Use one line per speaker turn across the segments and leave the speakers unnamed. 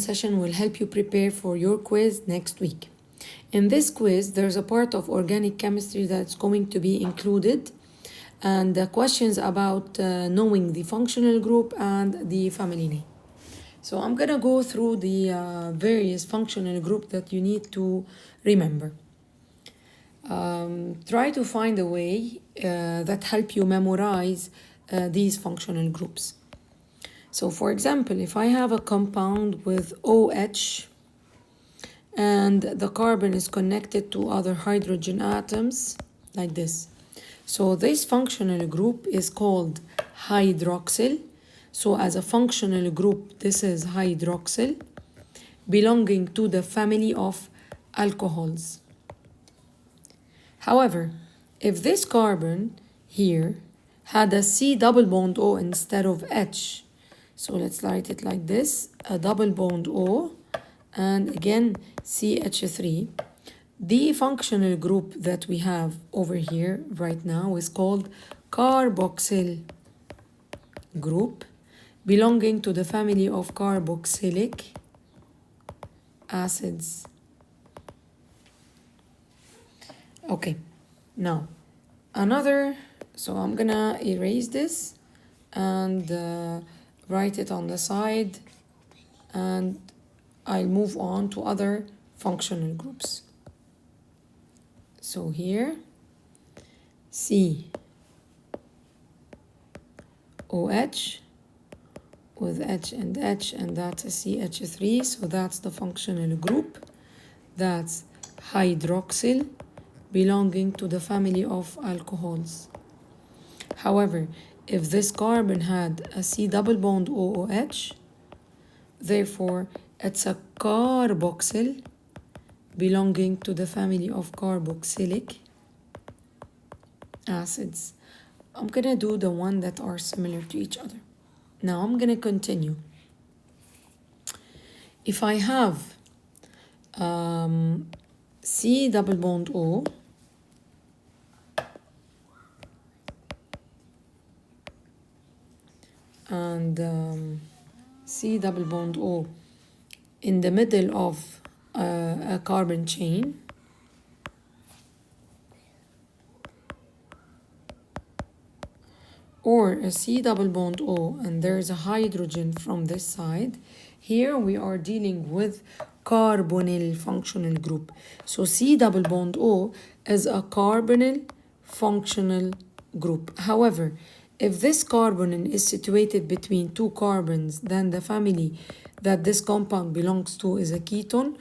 session will help you prepare for your quiz next week. In this quiz, there's a part of organic chemistry that's going to be included, and the questions about knowing the functional group and the family name. So I'm gonna go through the various functional groups that you need to remember. Try to find a way that help you memorize these functional groups. So for example, if I have a compound with OH and the carbon is connected to other hydrogen atoms like this. So this functional group is called hydroxyl. So as a functional group, this is hydroxyl belonging to the family of alcohols. However, if this carbon here had a C double bond O instead of H, so let's write it like this, a double bond O, and again CH3. The functional group that we have over here right now is called carboxyl group, belonging to the family of carboxylic acids. Okay, now so I'm gonna erase this and write it on the side, and I'll move on to other functional groups. So here, COH with H, and that's a CH3, so that's the functional group. That's hydroxyl, belonging to the family of alcohols. However, if this carbon had a C double bond OOH, therefore it's a carboxyl belonging to the family of carboxylic acids. I'm gonna do the one that are similar to each other. Now I'm gonna continue. If I have C double bond O and C double bond O in the middle of a carbon chain, or a C double bond O and there's a hydrogen from this side, here we are dealing with carbonyl functional group. So C double bond O is a carbonyl functional group. However, if this carbon is situated between two carbons, then the family that this compound belongs to is a ketone,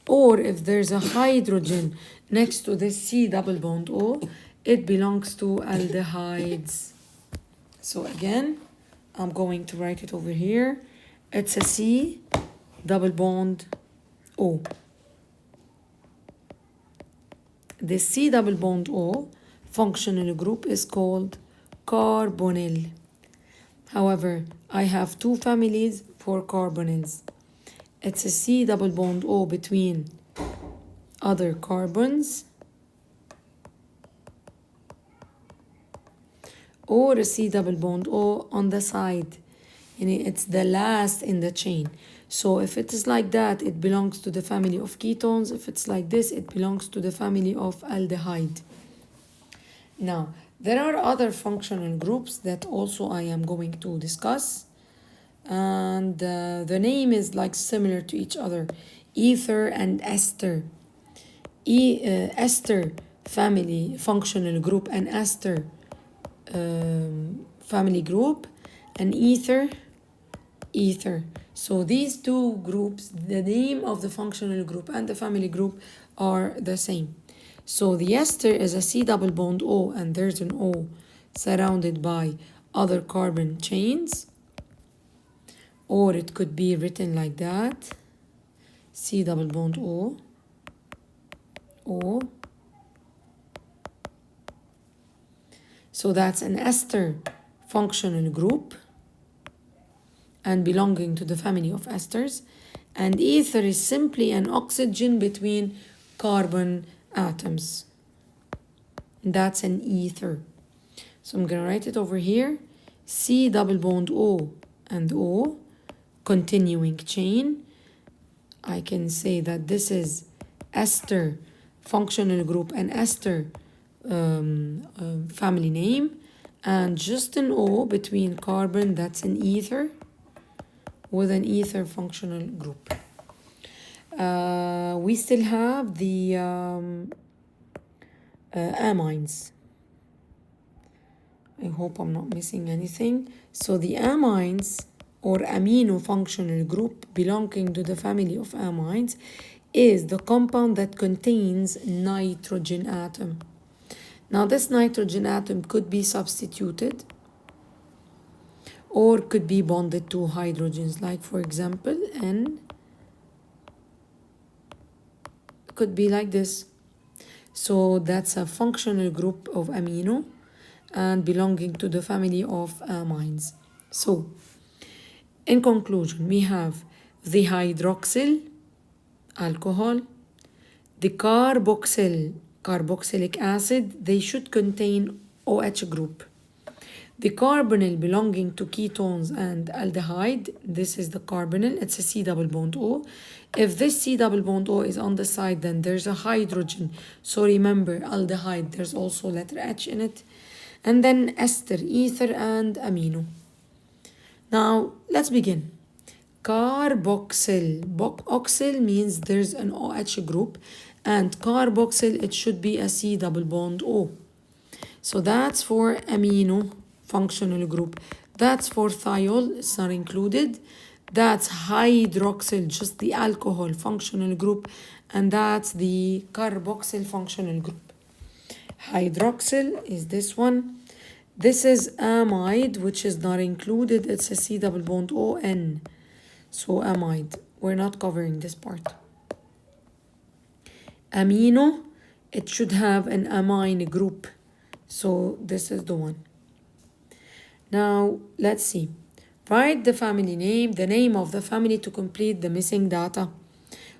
or if there's a hydrogen next to this C double bond O, it belongs to aldehydes. So again, I'm going to write it over here. It's a C double bond O. This C double bond O functional group is called carbonyl. However, I have two families for carbonyls. It's a C double bond O between other carbons, or a C double bond O on the side. It's the last in the chain. So if it is like that, it belongs to the family of ketones. If it's like this, it belongs to the family of aldehyde. Now, there are other functional groups that also I am going to discuss, and the name is like similar to each other: ether and ester. Ester family functional group and ester family group, and ether. So these two groups, the name of the functional group and the family group are the same. So the ester is a C double bond O and there's an O surrounded by other carbon chains, or it could be written like that: C double bond O, O. So that's an ester functional group and belonging to the family of esters. And ether is simply an oxygen between carbon atoms. That's an ether. So I'm gonna write it over here: C double bond O and O, continuing chain, I can say that this is ester functional group and ester family name, and just an O between carbon, that's an ether, with an ether functional group. We still have the amines. I hope I'm not missing anything. So the amines, or amino functional group belonging to the family of amines, is the compound that contains nitrogen atom. Now this nitrogen atom could be substituted or could be bonded to hydrogens, like for example N could be like this. So that's a functional group of amino and belonging to the family of amines. So in conclusion, we have the hydroxyl alcohol, the carboxylic acid, they should contain OH group. The carbonyl belonging to ketones and aldehyde, this is the carbonyl, it's a C double bond O. If this C double bond O is on the side, then there's a hydrogen. So remember, aldehyde, there's also letter H in it. And then ester, ether, and amino. Now, let's begin. Carboxyl. Oxyl means there's an OH group, and carboxyl, it should be a C double bond O. So that's for amino functional group. That's for thiol, it's not included. That's hydroxyl, just the alcohol functional group, and that's the carboxyl functional group. Hydroxyl is this one. This is amide, which is not included. It's a C double bond O-N. So amide, we're not covering this part. Amino, it should have an amine group. So this is the one. Now, let's see. Write the family name, the name of the family to complete the missing data.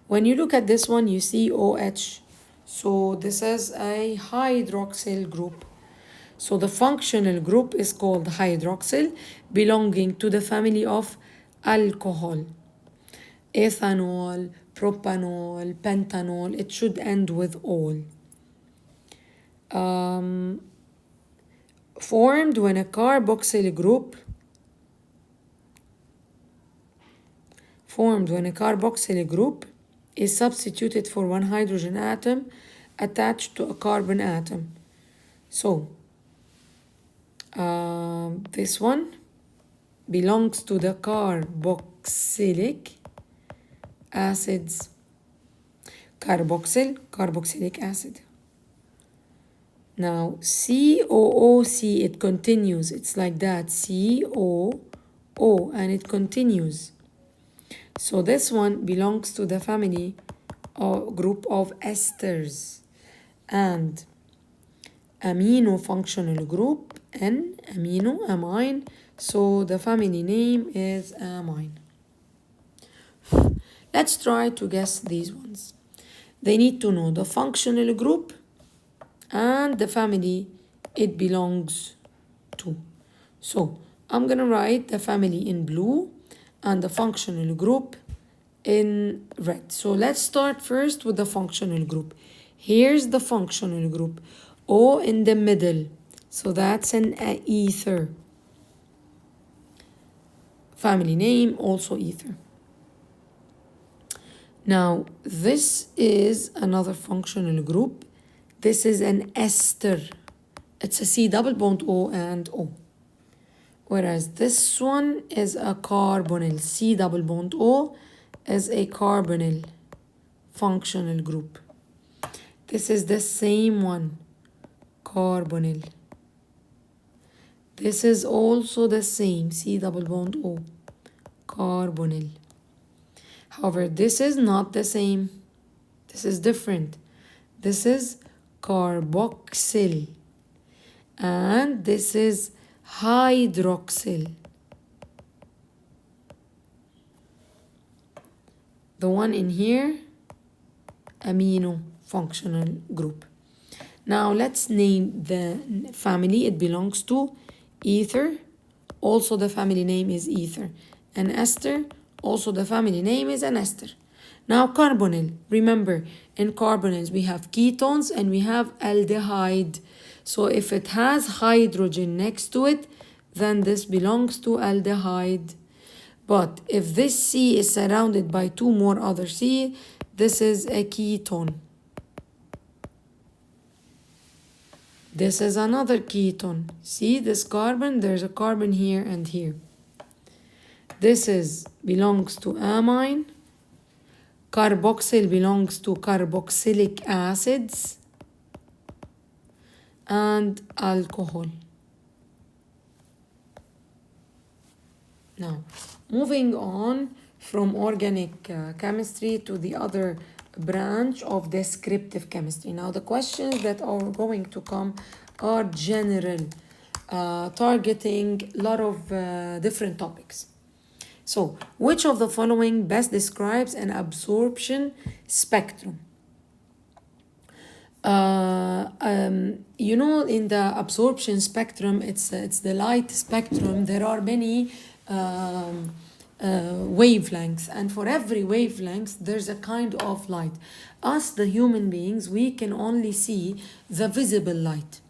When you look at this one, you see OH. So this is a hydroxyl group. So the functional group is called hydroxyl, belonging to the family of alcohol. Ethanol, propanol, pentanol, it should end with ol. Formed when a carboxyl group is substituted for one hydrogen atom attached to a carbon atom. So this one belongs to the carboxylic acids. Carboxylic acid. Now COOC, it continues. It's like that, COO, and it continues. So this one belongs to the family or group of esters, and amino functional group N, amino, amine. So the family name is amine. Let's try to guess these ones. They need to know the functional group and the family it belongs to. So I'm gonna write the family in blue and the functional group in red. So let's start first with the functional group. Here's the functional group, O in the middle. So that's an ether. Family name, also ether. Now, this is another functional group. This is an ester. It's a C double bond O and O. Whereas this one is a carbonyl. C double bond O is a carbonyl functional group. This is the same one, carbonyl. This is also the same, C double bond O, carbonyl. However, this is not the same. This is different. This is carboxyl. And this is hydroxyl. The one in here, amino functional group. Now let's name the family. It belongs to ether. Also the family name is ether. And ester, also the family name is an ester. Now carbonyl, remember in carbonyls we have ketones and we have aldehyde. So if it has hydrogen next to it, then this belongs to aldehyde. But if this C is surrounded by two more other C, this is a ketone. This is another ketone. See this carbon? There's a carbon here and here. This belongs to amine. Carboxyl belongs to carboxylic acids and alcohol. Now, moving on from organic chemistry to the other branch of descriptive chemistry. Now, the questions that are going to come are general, targeting a lot of different topics. So, which of the following best describes an absorption spectrum? You know, in the absorption spectrum, it's the light spectrum. There are many wavelengths, and for every wavelength there's a kind of light. Us, the human beings, we can only see the visible light.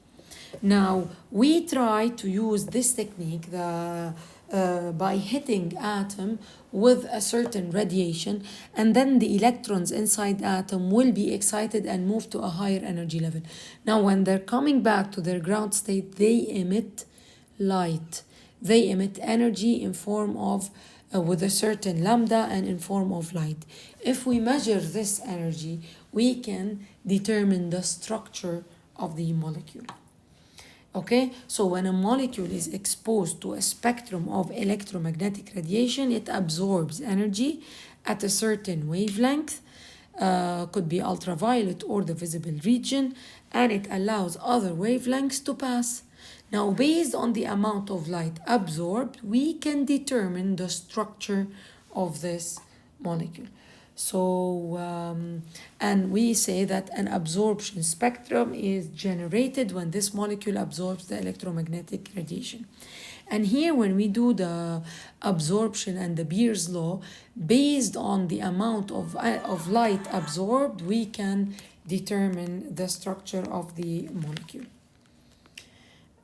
Now we try to use this technique by hitting atom with a certain radiation, and then the electrons inside the atom will be excited and move to a higher energy level. Now when they're coming back to their ground state, they emit light. They emit energy in form of with a certain lambda and in form of light. If we measure this energy, we can determine the structure of the molecule. Okay, so when a molecule is exposed to a spectrum of electromagnetic radiation, it absorbs energy at a certain wavelength, could be ultraviolet or the visible region, and it allows other wavelengths to pass. Now, based on the amount of light absorbed, we can determine the structure of this molecule. So, and we say that an absorption spectrum is generated when this molecule absorbs the electromagnetic radiation. And here, when we do the absorption and the Beer's law, based on the amount of light absorbed, we can determine the structure of the molecule.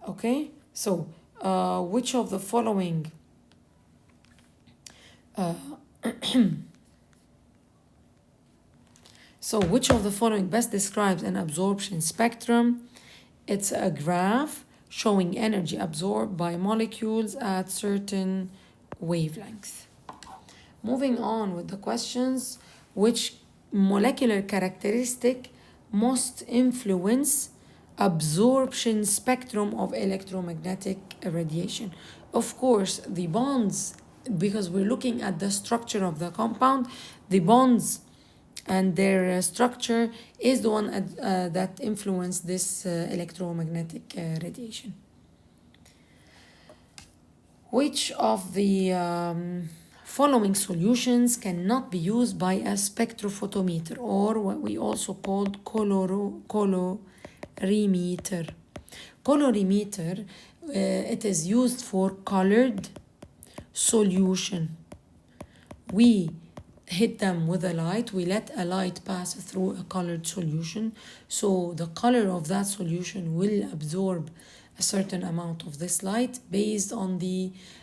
Okay, so which of the following So which of the following best describes an absorption spectrum? It's a graph showing energy absorbed by molecules at certain wavelengths. Moving on with the questions, which molecular characteristic most influence absorption spectrum of electromagnetic radiation? Of course, the bonds, because we're looking at the structure of the compound, the bonds and their structure is the one that influence this electromagnetic radiation. Which of the following solutions cannot be used by a spectrophotometer, or what we also called colorimeter? Colorimeter, it is used for colored solution. We hit them with a light, we let a light pass through a colored solution, so the color of that solution will absorb a certain amount of this light based on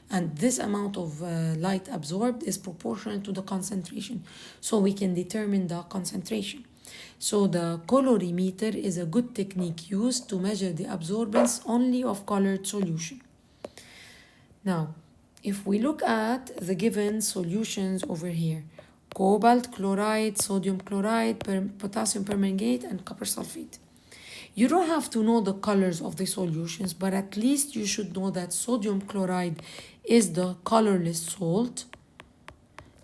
and this amount of light absorbed is proportional to the concentration, so we can determine the concentration. So the colorimeter is a good technique used to measure the absorbance only of colored solution. Now, if we look at the given solutions over here, cobalt chloride, sodium chloride, potassium permanganate, and copper sulfate. You don't have to know the colors of the solutions, but at least you should know that sodium chloride is the colorless salt,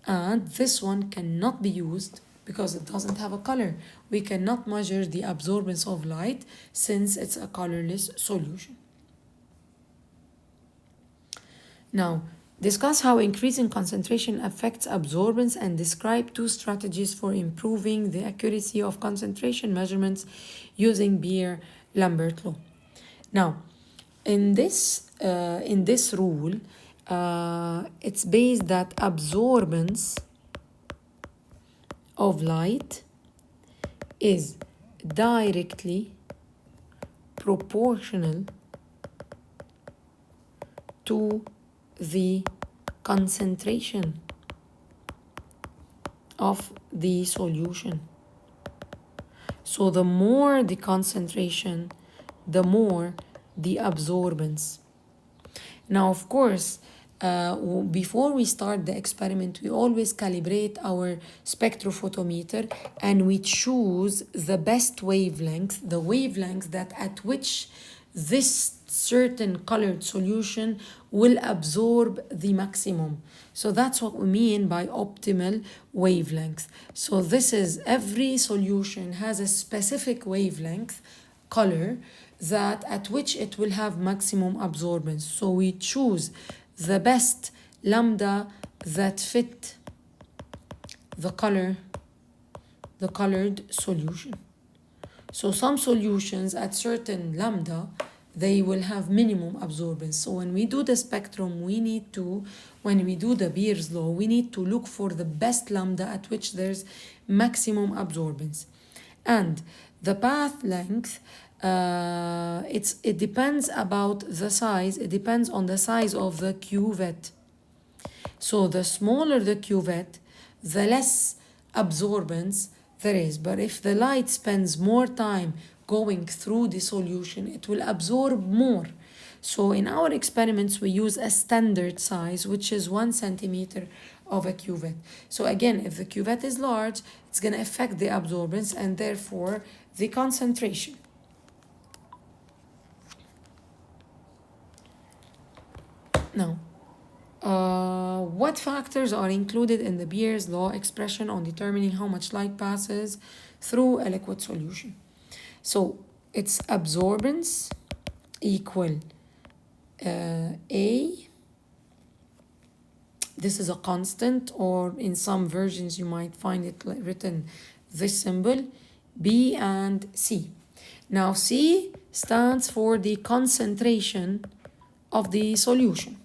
and this one cannot be used because it doesn't have a color. We cannot measure the absorbance of light since it's a colorless solution. Now, discuss how increasing concentration affects absorbance and describe two strategies for improving the accuracy of concentration measurements using Beer-Lambert law. Now, in this rule, it's based that absorbance of light is directly proportional to the concentration of the solution. So the more the concentration, the more the absorbance. Now, of course, before we start the experiment, we always calibrate our spectrophotometer and we choose the best wavelength, the wavelength that at which this certain colored solution will absorb the maximum. So that's what we mean by optimal wavelength. So this is, every solution has a specific wavelength, color, that at which it will have maximum absorbance. So we choose the best lambda that fit the colored solution. So some solutions at certain lambda, they will have minimum absorbance. So when we do the spectrum, when we do the Beer's law, we need to look for the best lambda at which there's maximum absorbance. And the path length, it depends about the size. It depends on the size of the cuvette. So the smaller the cuvette, the less absorbance there is. But if the light spends more time going through the solution, it will absorb more. So in our experiments, we use a standard size, which is 1 centimeter of a cuvette. So again, if the cuvette is large, it's going to affect the absorbance and therefore the concentration. Now, what factors are included in the Beer's law expression on determining how much light passes through a liquid solution? So it's absorbance equal A. This is a constant, or in some versions you might find it written this symbol, B and C. Now C stands for the concentration of the solution.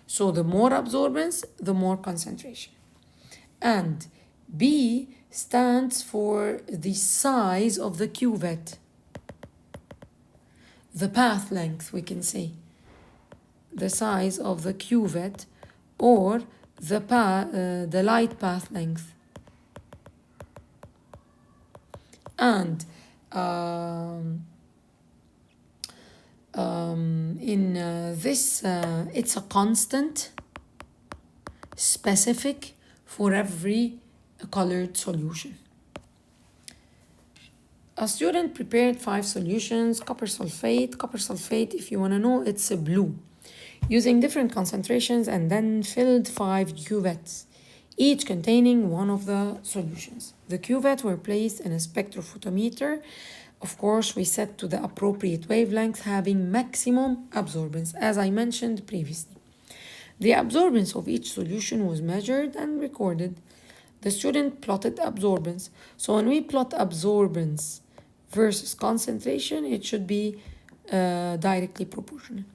So the more absorbance, the more concentration. And B stands for the size of the cuvette. The path length, we can say. The size of the cuvette, or the light path length. And it's a constant specific for every colored solution. A student prepared 5 solutions, copper sulfate, if you want to know, it's a blue, using different concentrations, and then filled 5 cuvettes, each containing one of the solutions. The cuvettes were placed in a spectrophotometer. Of course, we set to the appropriate wavelength, having maximum absorbance, as I mentioned previously. The absorbance of each solution was measured and recorded. The student plotted absorbance. So when we plot absorbance versus concentration, it should be directly proportional.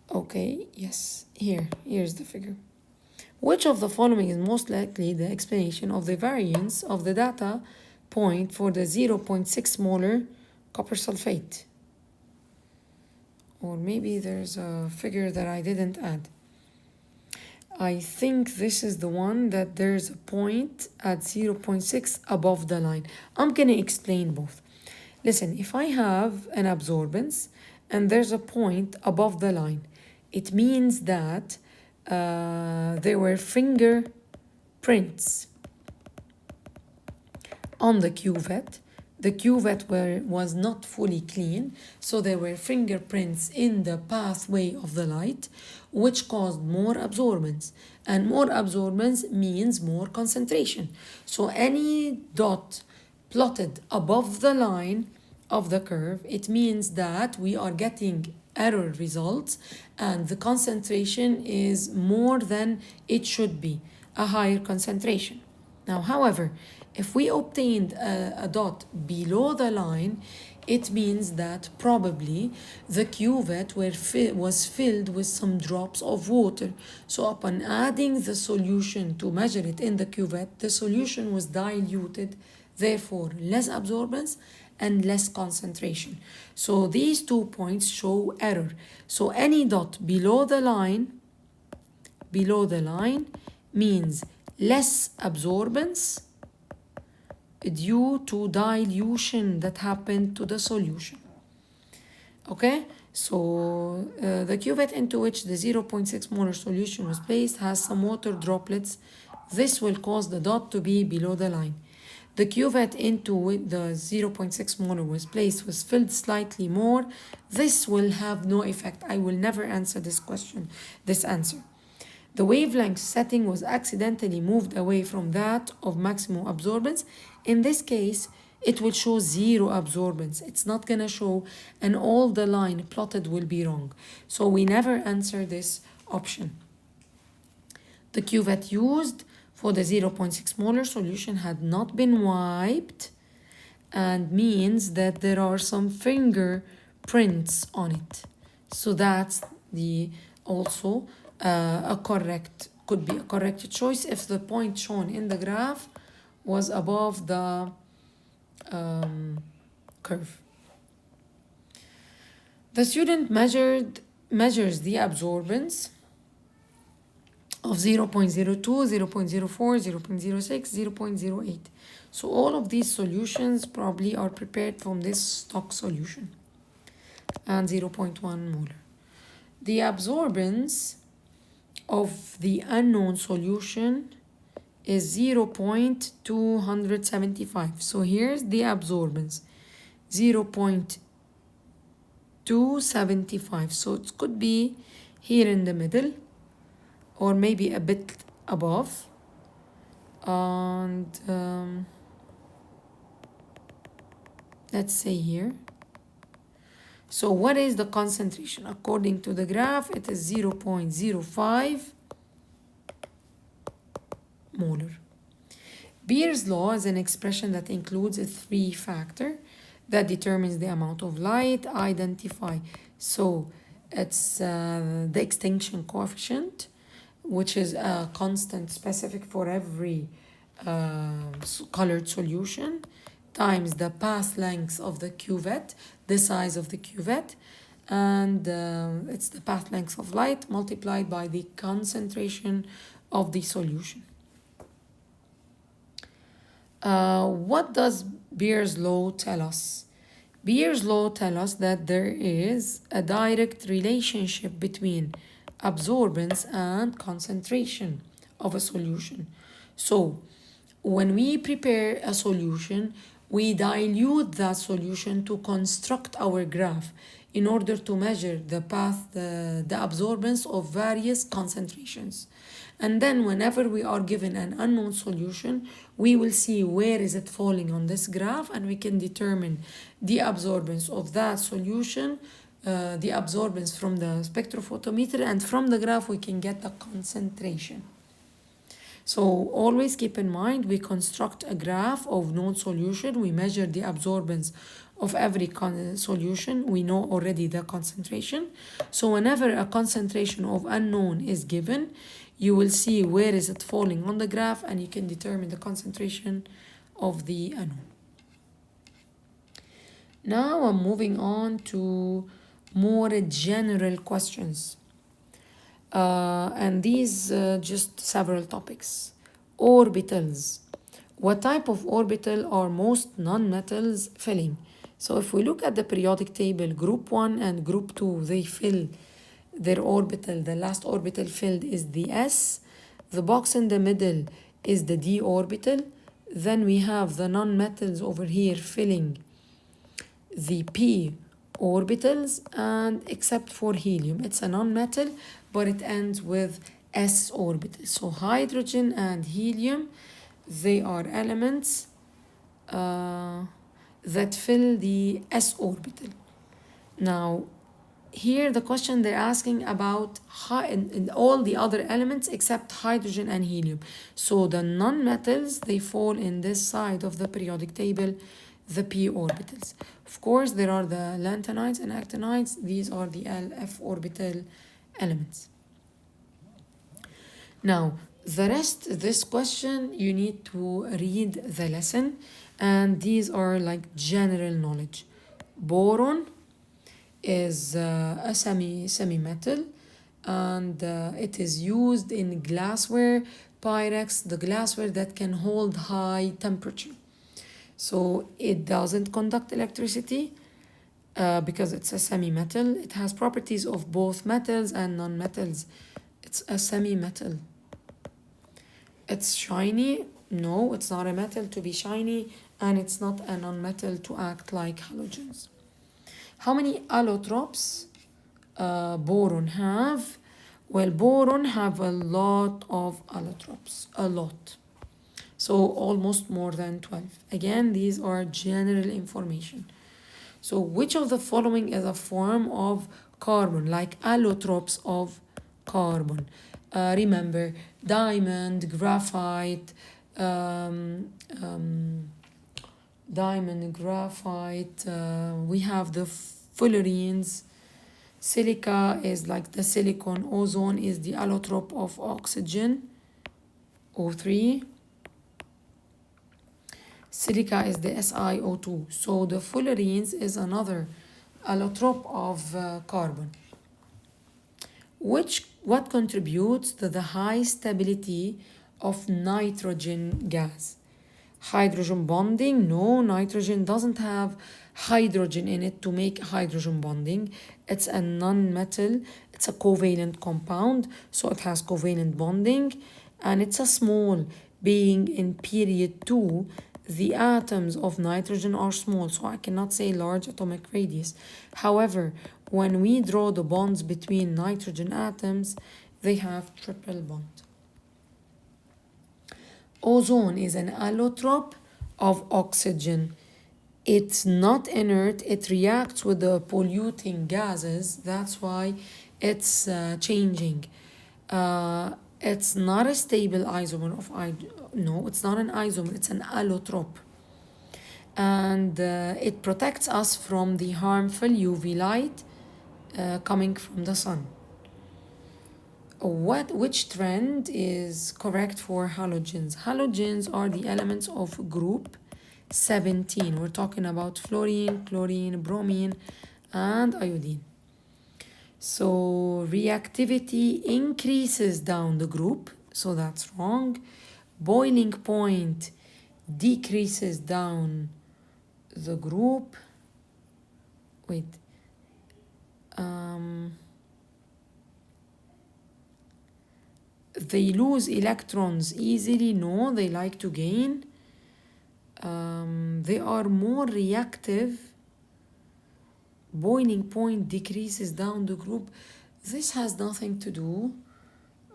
Okay, yes, here's the figure. Which of the following is most likely the explanation of the variance of the data point for the 0.6 molar copper sulfate? Or maybe there's a figure that I didn't add. I think this is the one that there's a point at 0.6 above the line. I'm going to explain both. Listen, if I have an absorbance and there's a point above the line, it means that there were fingerprints on the cuvette. The cuvette was not fully clean, so there were fingerprints in the pathway of the light, which caused more absorbance. And more absorbance means more concentration. So any dot plotted above the line of the curve, it means that we are getting error results and the concentration is more than it should be, a higher concentration. Now, however, if we obtained a dot below the line, it means that probably the cuvette was filled with some drops of water. So upon adding the solution to measure it in the cuvette, the solution was diluted, therefore less absorbance and less concentration. So these 2 points show error. So any dot below the line means less absorbance due to dilution that happened to the solution. Okay, so the cuvette into which the 0.6 molar solution was placed has some water droplets. This will cause the dot to be below the line. The cuvette into which the 0.6 molar was placed was filled slightly more. This will have no effect. I will never answer this question, this answer. The wavelength setting was accidentally moved away from that of maximum absorbance. In this case, it will show zero absorbance. It's not going to show, and all the line plotted will be wrong. So we never answer this option. The cuvette used for the 0.6 molar solution had not been wiped, and means that there are some fingerprints on it. So that's also could be a correct choice if the point shown in the graph was above the curve. The student measures the absorbance of 0.02, 0.04, 0.06, 0.08. So all of these solutions probably are prepared from this stock solution, and 0.1 molar. The absorbance of the unknown solution is 0.275. So here's the absorbance, 0.275. So it could be here in the middle, or maybe a bit above. And let's say here. So what is the concentration? According to the graph, it is 0.05 molar. Beer's law is an expression that includes a three-factor that determines the amount of light identified. So it's the extinction coefficient, which is a constant specific for every colored solution, times the path length of the cuvette, the size of the cuvette, and it's the path length of light multiplied by the concentration of the solution. What does Beer's law tell us? Beer's law tells us that there is a direct relationship between absorbance and concentration of a solution. So when we prepare a solution, we dilute that solution to construct our graph in order to measure the path, the absorbance of various concentrations. And then whenever we are given an unknown solution, we will see where is it falling on this graph, and we can determine the absorbance of that solution, the absorbance from the spectrophotometer, and from the graph we can get the concentration. So always keep in mind, we construct a graph of known solution, we measure the absorbance of every solution, we know already the concentration. So whenever a concentration of unknown is given, you will see where is it falling on the graph, and you can determine the concentration of the unknown. Now I'm moving on to more general questions. And these just several topics. Orbitals. What type of orbital are most nonmetals filling? So if we look at the periodic table, group 1 and group 2, they fill their orbital. The last orbital filled is the S. The box in the middle is the D orbital. Then we have the nonmetals over here filling the P orbitals, and except for helium, it's a nonmetal, but it ends with S orbital. So hydrogen and helium, they are elements that fill the S orbital. Now, here the question they're asking about in all the other elements except hydrogen and helium. So the non-metals, they fall in this side of the periodic table, the p orbitals. Of course, there are the lanthanides and actinides. These are the Lf orbital elements. Now, the rest, this question, you need to read the lesson, and these are like general knowledge. Boron is a semi-metal, and it is used in glassware, Pyrex, the glassware that can hold high temperature. So it doesn't conduct electricity because it's a semi-metal. It has properties of both metals and non-metals. It's a semi-metal. It's shiny. No, it's not a metal to be shiny, and it's not a non-metal to act like halogens. How many allotropes boron have? Well, boron have a lot of allotropes, a lot. So almost more than 12. Again, these are general information. So which of the following is a form of carbon, like allotropes of carbon? Remember, diamond, graphite, diamond, graphite, we have the fullerenes. Silica is like the silicon. Ozone is the allotrope of oxygen, O3. Silica is the SiO2. So the fullerenes is another allotrope of carbon. What contributes to the high stability of nitrogen gas? Hydrogen bonding? No, nitrogen doesn't have hydrogen in it to make hydrogen bonding. It's a non-metal, it's a covalent compound, so it has covalent bonding, and it's a small, being in period 2, the atoms of nitrogen are small, so I cannot say large atomic radius. However, when we draw the bonds between nitrogen atoms, they have triple bond. Ozone is an allotrope of oxygen. It's not inert, it reacts with the polluting gases, that's why it's changing. It's not a stable isomer of no, it's not an isomer, it's an allotrope. And it protects us from the harmful UV light coming from the sun. Which trend is correct for halogens? Halogens are the elements of group 17. We're talking about fluorine, chlorine, bromine, and iodine. So reactivity increases down the group, so that's wrong. Boiling point decreases down the group. Wait. They lose electrons easily. No, they like to gain. They are more reactive. Boiling point decreases down the group. This has nothing to do.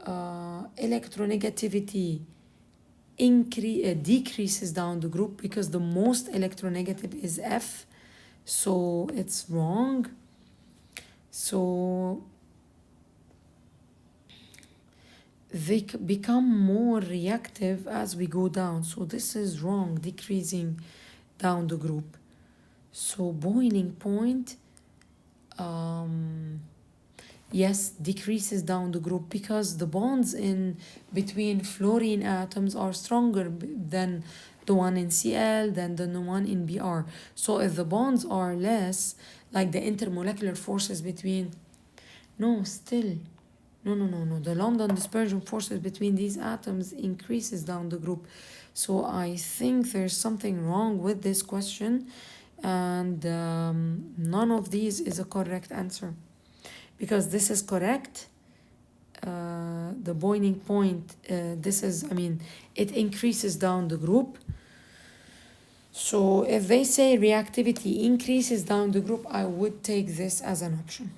Electronegativity decreases down the group because the most electronegative is F, so it's wrong. So they become more reactive as we go down, so this is wrong, decreasing down the group. So boiling point, yes, decreases down the group because the bonds in between fluorine atoms are stronger than the one in Cl, than the one in Br. So if the bonds are less, like the intermolecular forces between, no, still, no. The London dispersion forces between these atoms increases down the group. So I think there's something wrong with this question, and none of these is a correct answer. Because this is correct, the boiling point, it increases down the group. So if they say reactivity increases down the group, I would take this as an option.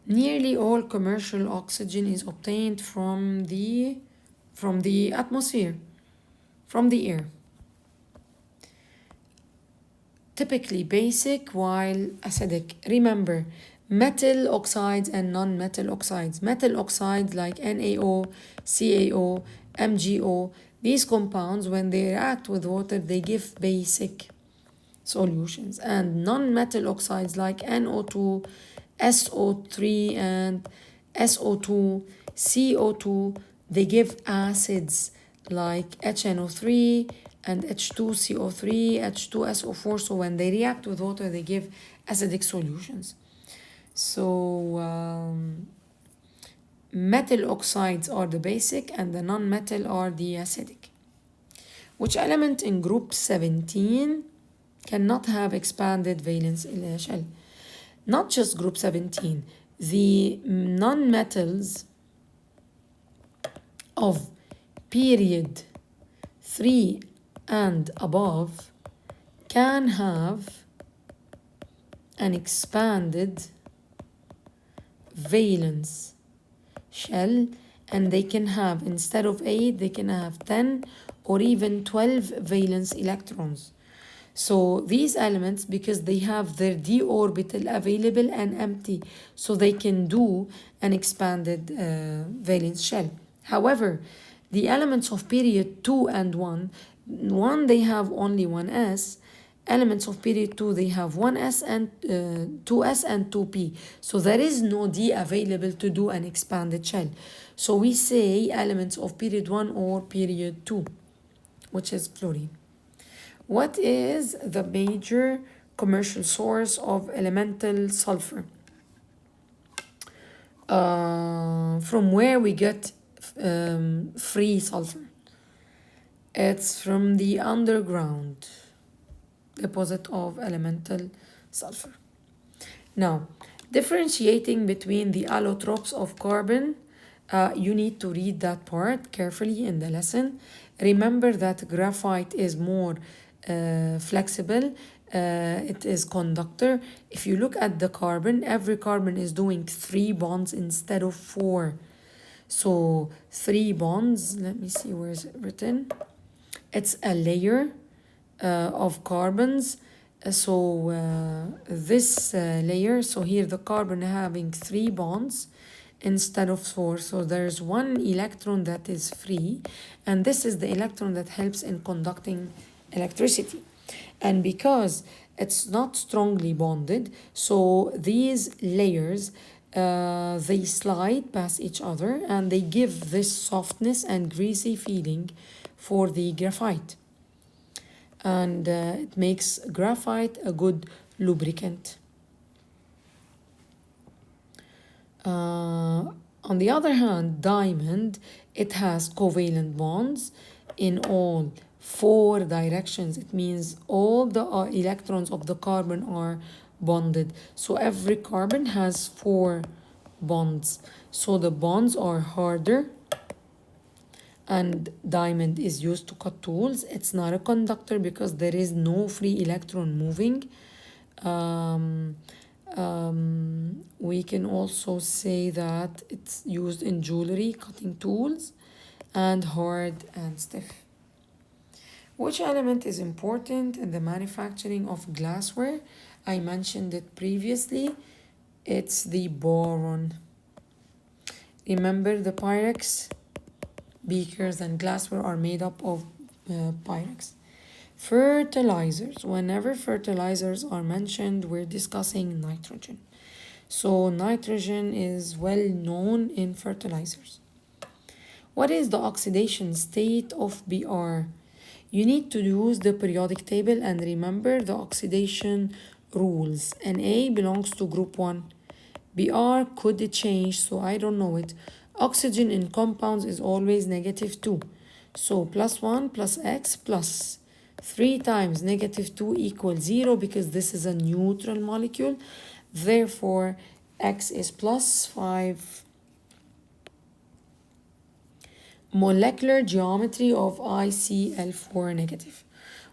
Nearly all commercial oxygen is obtained from the atmosphere, from the air. typically basic while acidic. Remember, metal oxides and non-metal oxides. Metal oxides like NaO, CaO, MgO, these compounds, when they react with water, they give basic solutions. And non-metal oxides like NO2, SO3, and SO2, CO2, they give acids like HNO3 and H2CO3, H2SO4. So when they react with water, they give acidic solutions. So metal oxides are the basic and the non-metal are the acidic. Which element in group 17 cannot have expanded valence shell? Not just group 17, the non-metals of period 3 and above can have an expanded valence shell, and they can have, instead of 8, they can have 10 or even 12 valence electrons. So these elements, because they have their d orbital available and empty, so they can do an expanded valence shell. However, the elements of period 2 and 1, they have only one s. Elements of period 2, they have 1s and 2s and 2p. So there is no d available to do an expanded shell. So we say elements of period 1 or period 2, which is fluorine. What is the major commercial source of elemental sulfur? From where we get free sulfur? It's from the underground deposit of elemental sulfur. Now, differentiating between the allotropes of carbon, you need to read that part carefully in the lesson. Remember that graphite is more flexible, it is conductor. If you look at the carbon, every carbon is doing 3 bonds instead of 4. So 3 bonds, let me see where is it written. It's a layer of carbons. This layer, so here the carbon having 3 bonds instead of 4. So there's 1 electron that is free, and this is the electron that helps in conducting electricity. And because it's not strongly bonded, so these layers they slide past each other and they give this softness and greasy feeling for the graphite. And it makes graphite a good lubricant. On the other hand, diamond, it has covalent bonds in all 4 directions. It means all the electrons of the carbon are bonded. So every carbon has 4 bonds. So the bonds are harder, and diamond is used to cut tools. It's not a conductor because there is no free electron moving. We can also say that it's used in jewelry, cutting tools, and hard and stiff. Which element is important in the manufacturing of glassware? I mentioned it previously. It's the boron. Remember, the Pyrex beakers and glassware are made up of Pyrex. Fertilizers. Whenever fertilizers are mentioned, we're discussing nitrogen. So nitrogen is well known in fertilizers. What is the oxidation state of Br? You need to use the periodic table and remember the oxidation rules. Na belongs to group 1. Br could change, so I don't know it. Oxygen in compounds is always -2. So +1 plus X plus 3 times -2 equals 0 because this is a neutral molecule. Therefore, X is +5. Molecular geometry of ICl4 negative.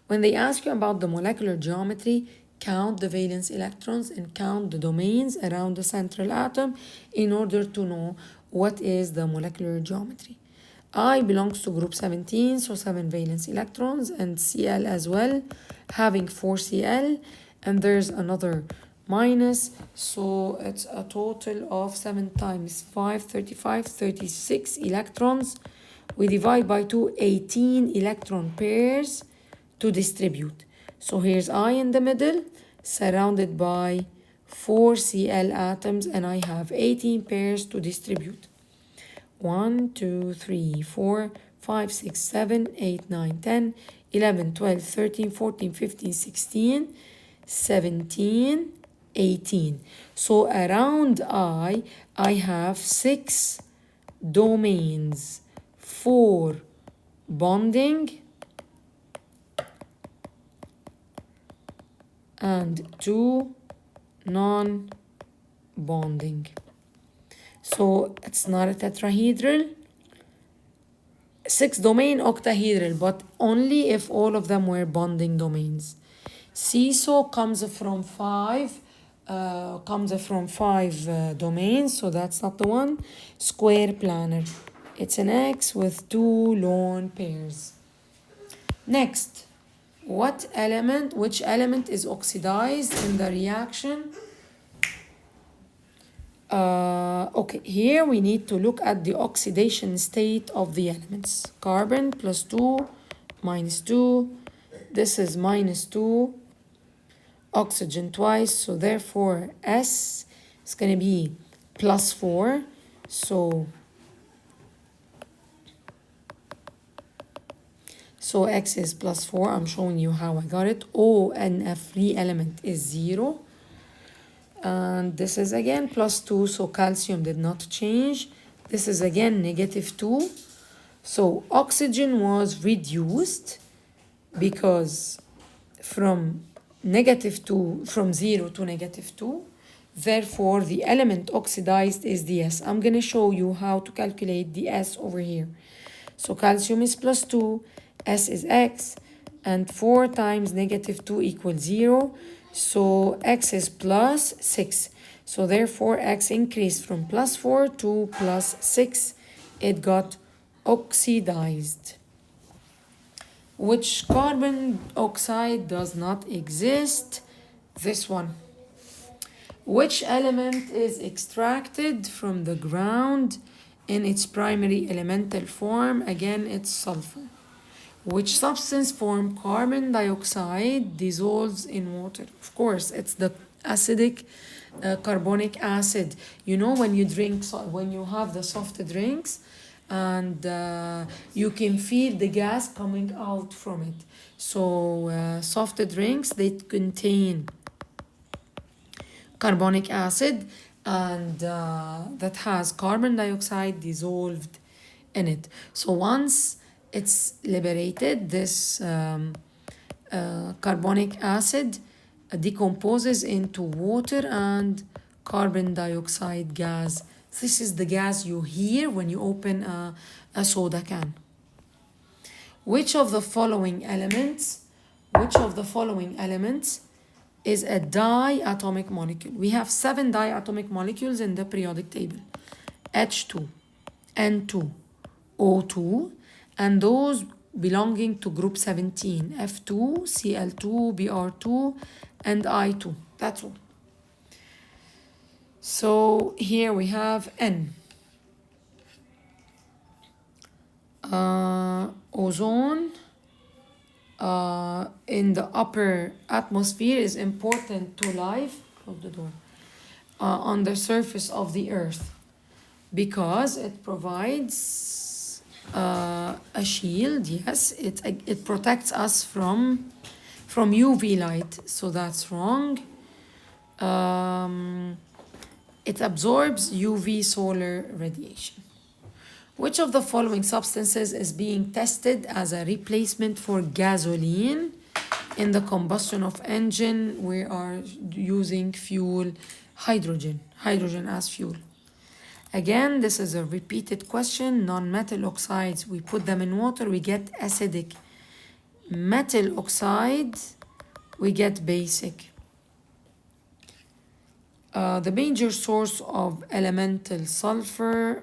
When they ask you about the molecular geometry, count the valence electrons and count the domains around the central atom in order to know what is the molecular geometry. I belongs to group 17, so 7 valence electrons, and Cl as well, having 4 Cl, and there's another minus, so it's a total of 7 times 5, 35, 36 electrons. We divide by 2, 18 electron pairs to distribute. So here's I in the middle, surrounded by 4 Cl atoms, and I have 18 pairs to distribute. 1, 2, 3, 4, 5, 6, 7, 8, 9, 10, 11, 12, 13, 14, 15, 16, 17, 18. So around I have 6 domains, 4 bonding and 2 non-bonding. So it's not a tetrahedral. 6 domain octahedral, but only if all of them were bonding domains. Seesaw comes from 5 domains, so that's not the one. Square planar, it's an X with 2 lone pairs. Next, which element is oxidized in the reaction? Okay, here we need to look at the oxidation state of the elements. Carbon plus 2, minus 2. This is minus 2. Oxygen twice, so therefore S is going to be plus 4. So X is plus 4. I'm showing you how I got it. O and a free element is 0. And this is again plus 2, so calcium did not change. This is again negative 2. So oxygen was reduced because from 0 to negative 2. Therefore, the element oxidized is the S. I'm going to show you how to calculate the S over here. So calcium is plus 2, S is X, and 4 times negative 2 equals 0. So X is plus 6. So therefore, X increased from plus 4 to plus 6. It got oxidized. Which carbon oxide does not exist? This one. Which element is extracted from the ground in its primary elemental form? Again, it's sulfur. Which substance form carbon dioxide dissolves in water? Of course, it's the acidic carbonic acid. You know, when you have the soft drinks, and you can feel the gas coming out from it. So soft drinks, they contain carbonic acid, and that has carbon dioxide dissolved in it. So once it's liberated, this carbonic acid decomposes into water and carbon dioxide gas. This is the gas you hear when you open a soda can. Which of the following elements is a diatomic molecule? We have 7 diatomic molecules in the periodic table. H2, N2, O2, and those belonging to group 17, F2, Cl2, Br2, and I2. That's all. So here we have N. Ozone in the upper atmosphere is important to life. Close the door. On the surface of the earth, because it provides a shield. Yes, it protects us from UV light, so that's wrong. It absorbs UV solar radiation. Which of the following substances is being tested as a replacement for gasoline? In the combustion of engine, we are using fuel hydrogen as fuel. Again, this is a repeated question. Non-metal oxides, we put them in water, we get acidic. Metal oxides, we get basic. The major source of elemental sulfur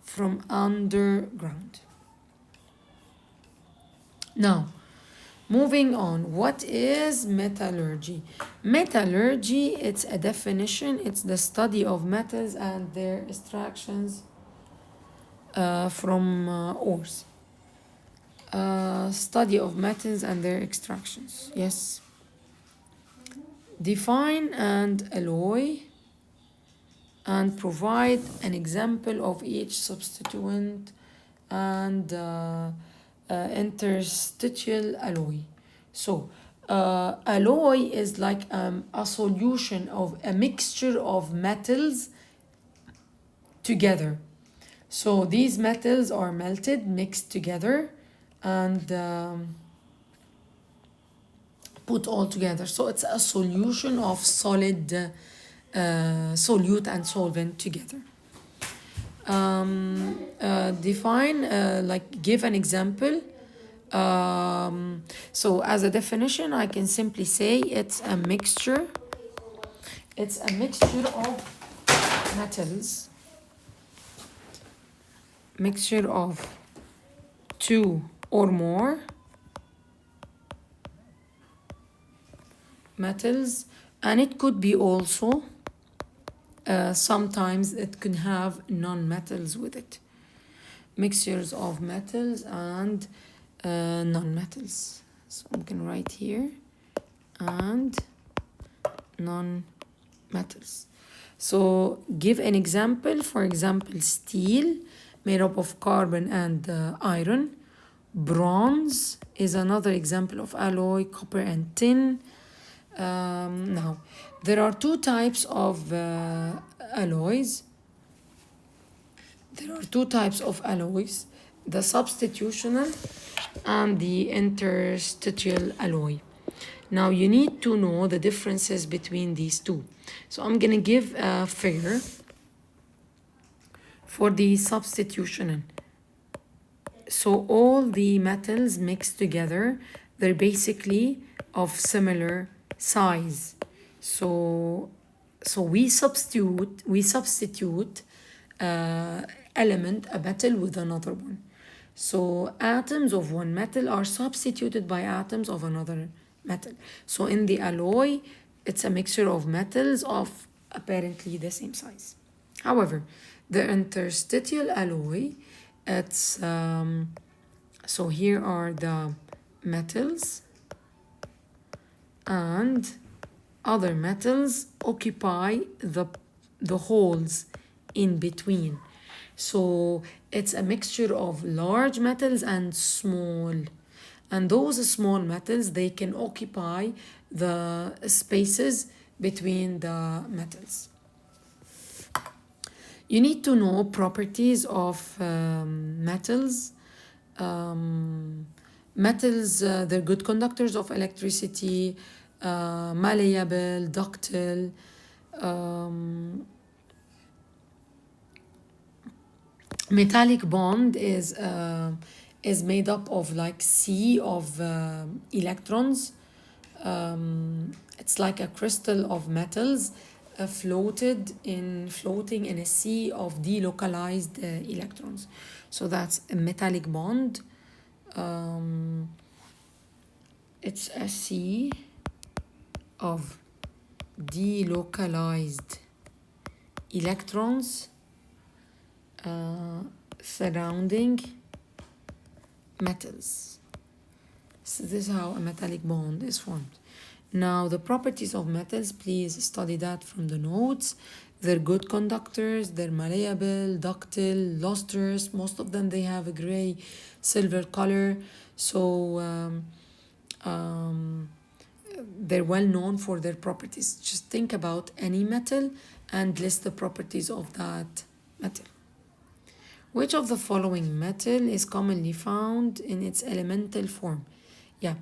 from underground. Now, moving on, what is metallurgy? Metallurgy, it's a definition, it's the study of metals and their extractions from ores. Study of metals and their extractions, yes. Define and alloy and provide an example of each substituent and interstitial alloy. So, alloy is like a solution of a mixture of metals together. So these metals are melted, mixed together, and put all together. So it's a solution of solid solute and solvent together. Define, like give an example. So as a definition, I can simply say it's a mixture. It's a mixture of metals. Mixture of two or more metals, and it could be also sometimes it can have non-metals with it. Mixtures of metals and non-metals. So I'm going to write here and non-metals. So give an example. For example, steel made up of carbon and iron. Bronze is another example of alloy, copper and tin. Now, there are two types of alloys. There are two types of alloys, the substitutional and the interstitial alloy. Now, you need to know the differences between these two. So I'm going to give a figure for the substitutional. So all the metals mixed together, they're basically of similar size. So we substitute element, a metal with another one. So atoms of one metal are substituted by atoms of another metal. So in the alloy, it's a mixture of metals of apparently the same size. However, the interstitial alloy, it's so here are the metals and other metals occupy the holes in between. So it's a mixture of large metals and small. And those small metals, they can occupy the spaces between the metals. You need to know properties of metals. Metals, they're good conductors of electricity, malleable, ductile. Metallic bond is made up of like sea of electrons. It's like a crystal of metals floating in a sea of delocalized electrons. So that's a metallic bond. It's a sea of delocalized electrons surrounding metals. So this is how a metallic bond is formed. Now, the properties of metals, please study that from the notes. They're good conductors, they're malleable, ductile, lustrous. Most of them, they have a gray silver color. So they're well known for their properties. Just think about any metal and list the properties of that metal. Which of the following metal is commonly found in its elemental form? Yeah,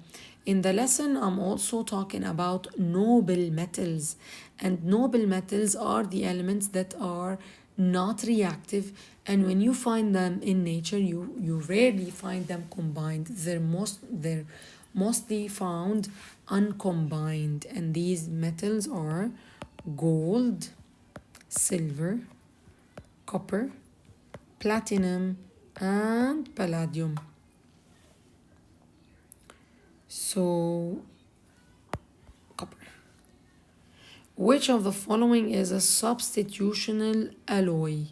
in the lesson, I'm also talking about noble metals. And noble metals are the elements that are not reactive. And when you find them in nature, you rarely find them combined. They're mostly found uncombined. And these metals are gold, silver, copper, platinum, and palladium. So copper. Which of the following is a substitutional alloy?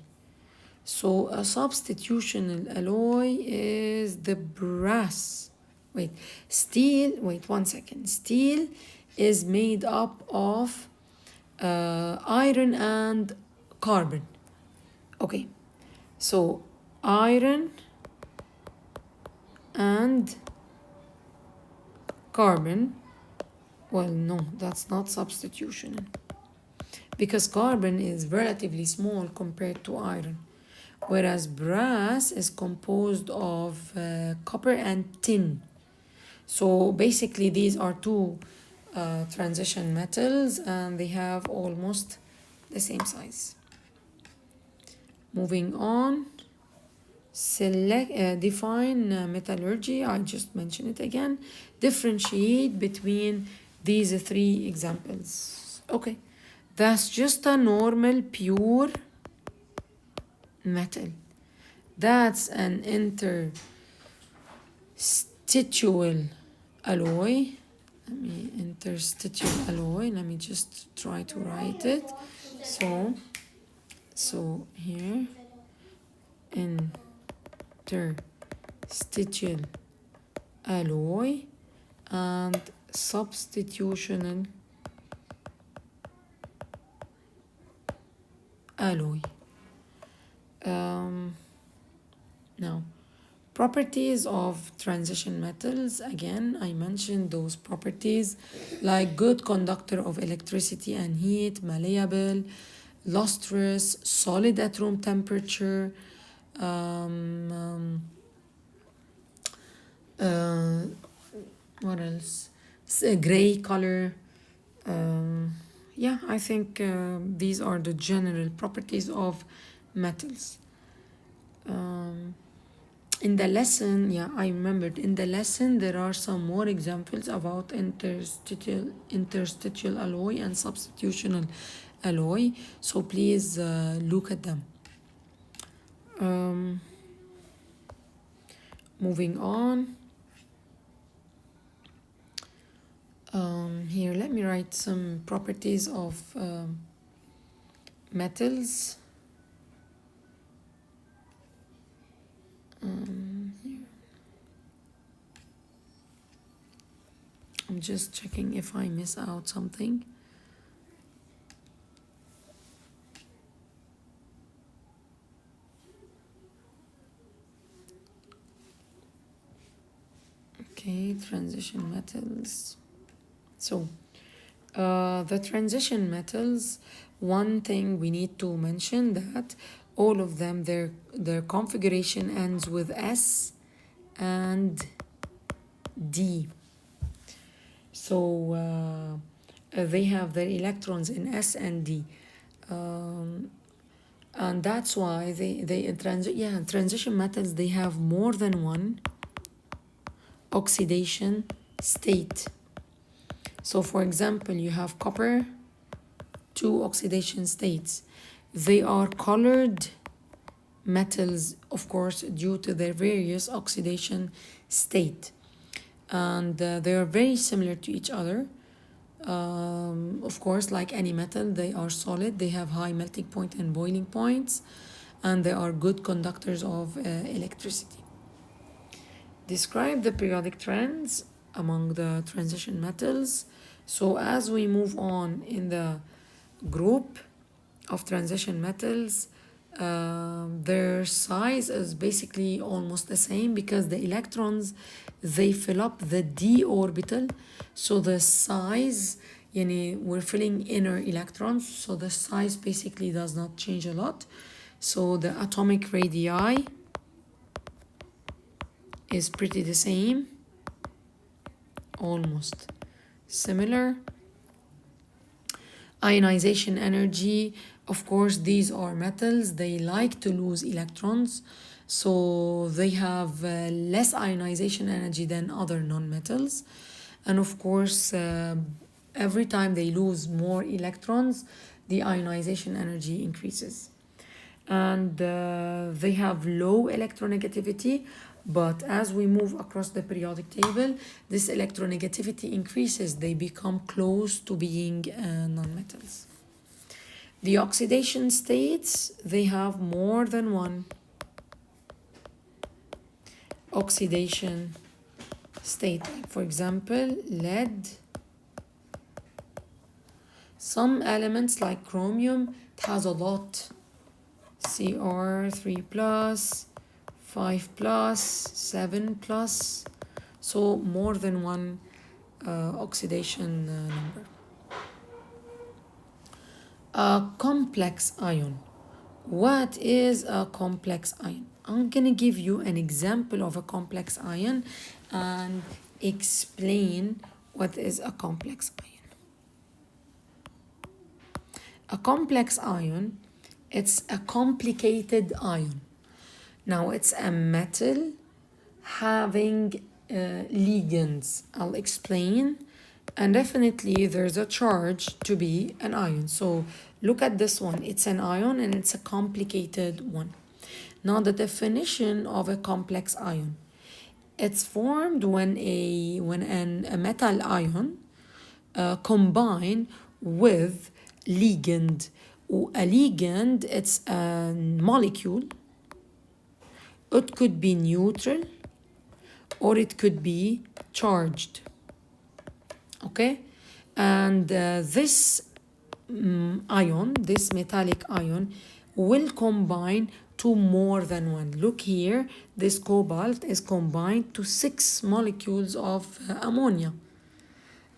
So a substitutional alloy is the brass. Wait, steel, wait 1 second. Steel is made up of iron and carbon. Okay, so iron and carbon. Well, no, that's not substitutional because carbon is relatively small compared to iron, whereas brass is composed of copper and tin. So basically these are two transition metals and they have almost the same size. Moving on, define metallurgy. I just mentioned it again. Differentiate between these three examples. Okay, that's just a normal pure metal. That's an interstitial alloy. Interstitial alloy. Let me just try to write it. So here, interstitial alloy and substitutional alloy. Now, properties of transition metals. Again, I mentioned those properties like good conductor of electricity and heat, malleable, lustrous, solid at room temperature, what else? Gray color. Yeah, I think these are the general properties of metals. In the lesson, yeah, I remembered. In the lesson, there are some more examples about interstitial alloy and substitutional alloy. So please look at them. Moving on. Here, let me write some properties of metals. Here. I'm just checking if I miss out something. Okay, transition metals. So, the transition metals, one thing we need to mention that all of them, their configuration ends with S and D. So they have their electrons in S and D. And that's why transition metals, they have more than one oxidation state. So for example, you have copper, 2 oxidation states. They are colored metals, of course, due to their various oxidation state. And they are very similar to each other. Of course, like any metal, they are solid. They have high melting point and boiling points, and they are good conductors of electricity. Describe the periodic trends among the transition metals. So as we move on in the group of transition metals, their size is basically almost the same because the electrons, they fill up the d orbital. So the size, we're filling inner electrons, so the size basically does not change a lot. So the atomic radii is pretty the same, almost similar. Ionization energy, of course, these are metals. They like to lose electrons, so they have less ionization energy than other non-metals. And of course, every time they lose more electrons, the ionization energy increases. And they have low electronegativity, But as we move across the periodic table, this electronegativity increases. They become close to being nonmetals. The oxidation states, they have more than one oxidation state. For example, lead. Some elements like chromium, it has a lot. Cr3 plus, 5 plus, 7 plus. So more than one oxidation number. A complex ion. What is a complex ion? I'm gonna give you an example of a complex ion and explain what is a complex ion. A complex ion, it's a complicated ion. Now it's a metal having ligands. I'll explain. And definitely there's a charge to be an ion. So look at this one. It's an ion and it's a complicated one. Now the definition of a complex ion. It's formed when a metal ion combine with ligand. A ligand, it's a molecule. It could be neutral or it could be charged. Okay, and this ion, this metallic ion, will combine to more than one. Look here, this cobalt is combined to 6 molecules of ammonia.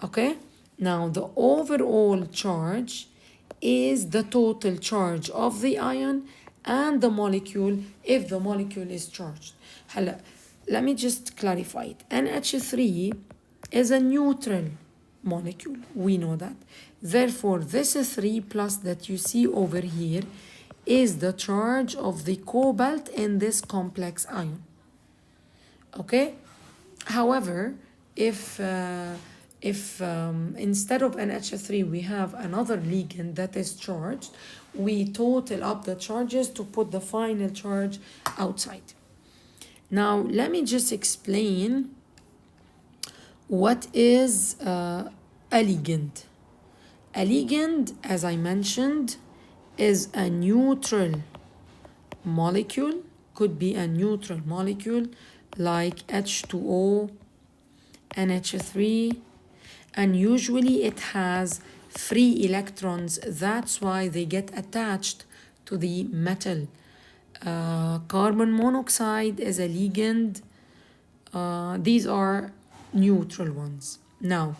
Okay, now the overall charge is the total charge of the ion and the molecule if the molecule is charged. Let me just clarify it. NH3 is a neutral molecule, we know that. Therefore, this 3 plus that you see over here is the charge of the cobalt in this complex ion. Okay? However, if instead of NH3 we have another ligand that is charged, we total up the charges to put the final charge outside. Now, let me just explain what is a ligand. A ligand, as I mentioned, is a neutral molecule, could be a neutral molecule like H2O, NH3, and usually it has free electrons. That's why they get attached to the metal. Carbon monoxide is a ligand. These are neutral ones. Now,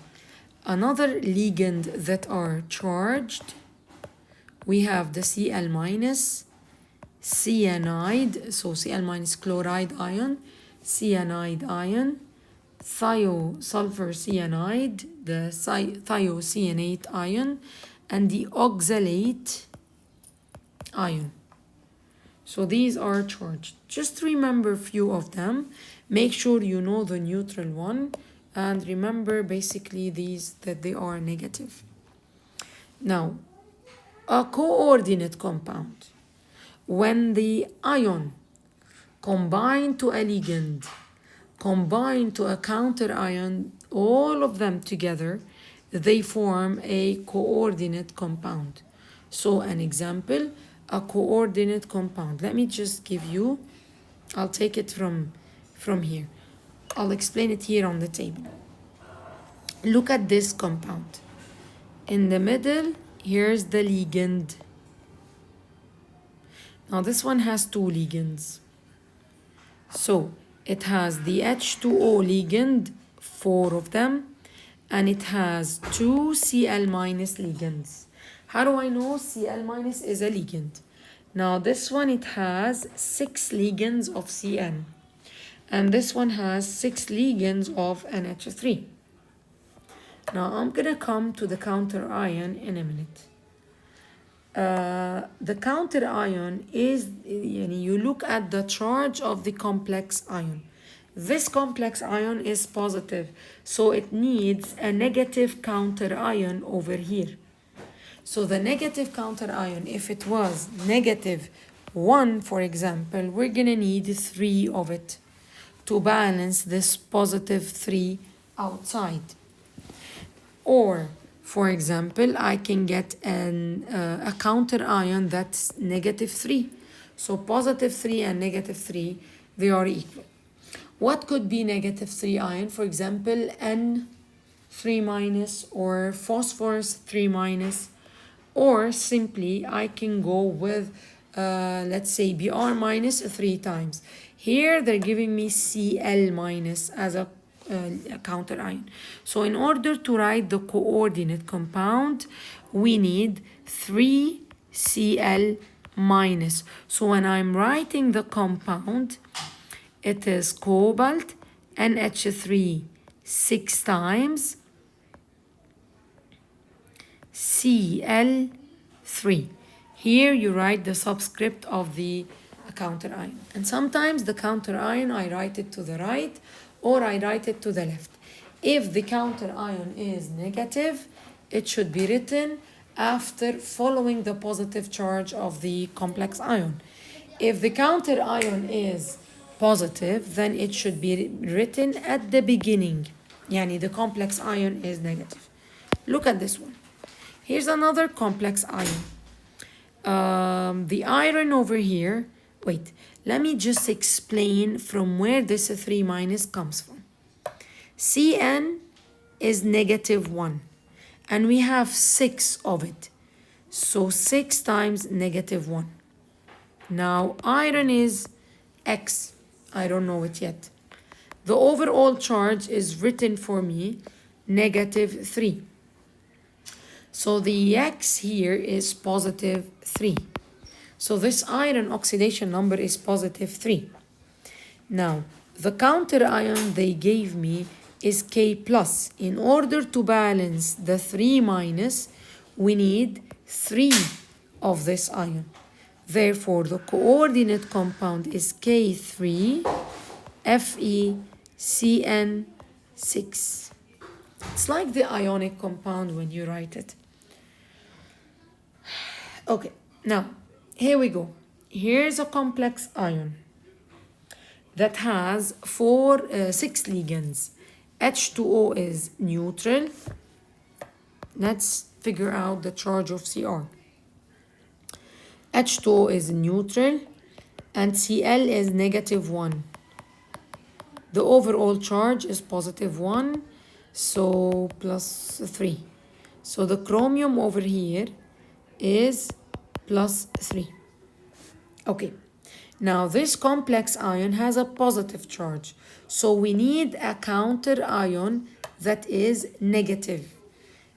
another ligand that are charged, we have the Cl minus, cyanide, so Cl minus chloride ion, cyanide ion, thiosulfur cyanide, the thiocyanate ion, and the oxalate ion. So these are charged. Just remember a few of them. Make sure you know the neutral one and remember basically these that they are negative. Now, a coordinate compound. When the ion combine to a ligand, combine to a counter ion, all of them together, they form a coordinate compound. So an example, a coordinate compound. Let me just give you, I'll take it from here. I'll explain it here on the table. Look at this compound. In the middle, here's the ligand. Now this one has 2 ligands. So it has the H2O ligand, 4 of them, and it has 2 Cl minus ligands. How do I know Cl minus is a ligand? Now this one, it has 6 ligands of Cn. And this one has 6 ligands of NH3. Now I'm gonna come to the counter ion in a minute. The counter ion is, you look at the charge of the complex ion. This complex ion is positive, so it needs a negative counter ion over here. So the negative counter ion, if it was negative 1, for example, we're gonna need 3 of it to balance this positive 3 outside. Or, for example, I can get a counter ion that's negative 3. So positive 3 and negative 3, they are equal. What could be negative 3 ion? For example, N3 minus or phosphorus 3 minus. Or simply I can go with, let's say, Br minus 3 times. Here they're giving me Cl minus as a counter ion. So in order to write the coordinate compound, we need 3Cl minus. So when I'm writing the compound, it is cobalt NH3 6 times Cl3. Here you write the subscript of the counter ion. And sometimes the counter ion, I write it to the right or I write it to the left. If the counter ion is negative, it should be written after following the positive charge of the complex ion. If the counter ion is positive, then it should be written at the beginning. Yani the complex ion is negative. Look at this one. Here's another complex ion. The iron over here, wait, let me just explain from where this 3 minus comes from. Cn is negative 1, and we have 6 of it. So 6 times negative 1. Now iron is X. I don't know it yet. The overall charge is written for me negative 3. So the X here is positive 3. So this iron oxidation number is positive 3. Now, the counter ion they gave me is K plus. In order to balance the 3 minus, we need 3 of this ion. Therefore, the coordinate compound is K3 FeCN6. It's like the ionic compound when you write it. Okay, now, here we go. Here's a complex ion that has 6 ligands. H2O is neutral. Let's figure out the charge of Cr. H2O is neutral and Cl is negative 1. The overall charge is positive 1, so plus 3. So the chromium over here is plus 3. Okay, now this complex ion has a positive charge. So we need a counter ion that is negative.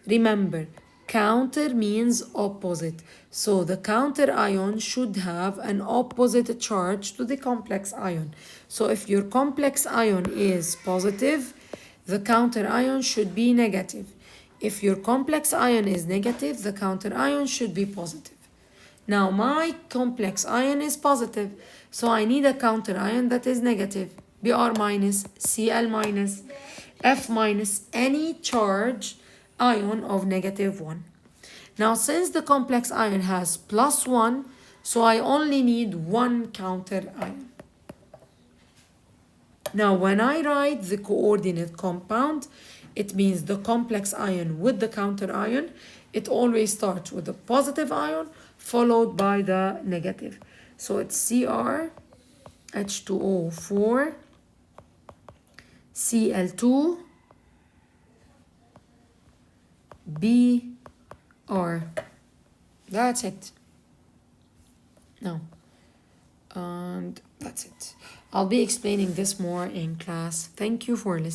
Remember, counter means opposite. So the counter ion should have an opposite charge to the complex ion. So if your complex ion is positive, the counter ion should be negative. If your complex ion is negative, the counter ion should be positive. Now my complex ion is positive, so I need a counter ion that is negative. Br minus, Cl minus, F minus, any charge ion of negative 1. Now since the complex ion has plus 1, so I only need 1 counter ion. Now when I write the coordinate compound, it means the complex ion with the counter ion, it always starts with the positive ion followed by the negative. So it's Cr, H2O4, Cl2, Br. That's it. No. And that's it. I'll be explaining this more in class. Thank you for listening.